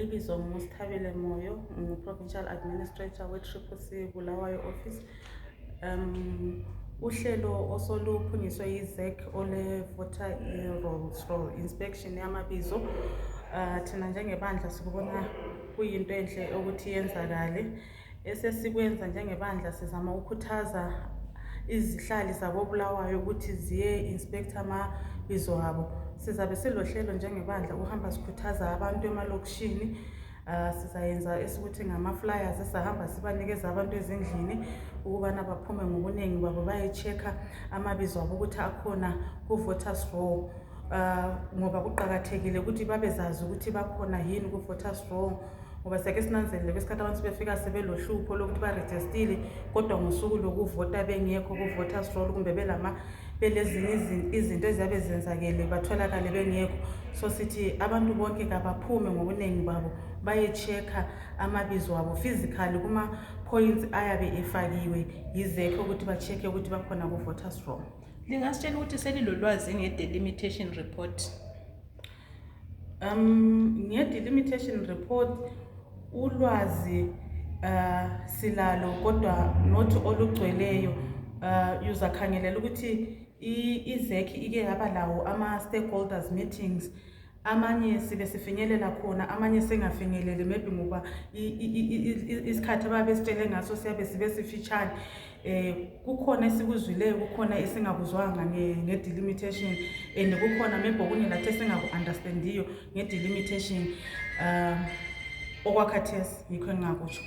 Ibizo USithabile Moyo, Provincial Administrator we-CCC Bulawayo Office. Uhlelo osoluphunyiswe yiZEC ole voter roll inspection yamabizo. Thina njengebandla sikubona kuyinto enhle ukuthi yenzakale. Esesikwenza njengebandla sizama ukukhuthaza izihlali zabo Bulawayo ukuthi ziye inspect amabizo abo. Sizabe silohlelo njengebandla uhamba sikhuthaza abantu emalokishini. Sizayenza esikuthi ngama-flyers esahamba sibanikeza abantu ezindlini ukubana baphume ngobuningi babo baye-check-a amabizo abo ukuthi akhona ku-voters roll. Ngoba kuqakathekile ukuthi babezazi ukuthi bakhona yini ku-voters roll, ngoba siyake sinanzelele kwesikhathi abantu befika sebelohlupho lokuthi barejistile kodwa ngosuku lokuvota bengekho ku-voters roll kumbe belezinye izinto eziyabe zenzakele batholakale bengekho. So sithi abantu bonke kabaphume ngobuningi babo baye-check-a amabizo abo physically kuma-points ayabe efakiwe yiZEC ukuthi ba-check-e ukuthi bakhona ku-voters roll. Lingasitshela ukuthi selilolwazi nge-delimitation report? Nge-delimitation report ulwazi silalo kodwa not olugcweleyo. Uzakhangelela ukuthi iZEC ike yaba lawo ama-stakeholders meetings. Amanye sibe sifinyelela khona, amanye sengafinyeleli maybe ngoba isikhathi ababesitshele ngaso siyabe sibe sifitshane. Kukhona esikuzwileyo, kukhona esingakuzwanga nge-delimitation, and kukhona maybe okunye lathi esingaku-understandiyo nge-delimitation. Okwakhathesi yikho engingakusho.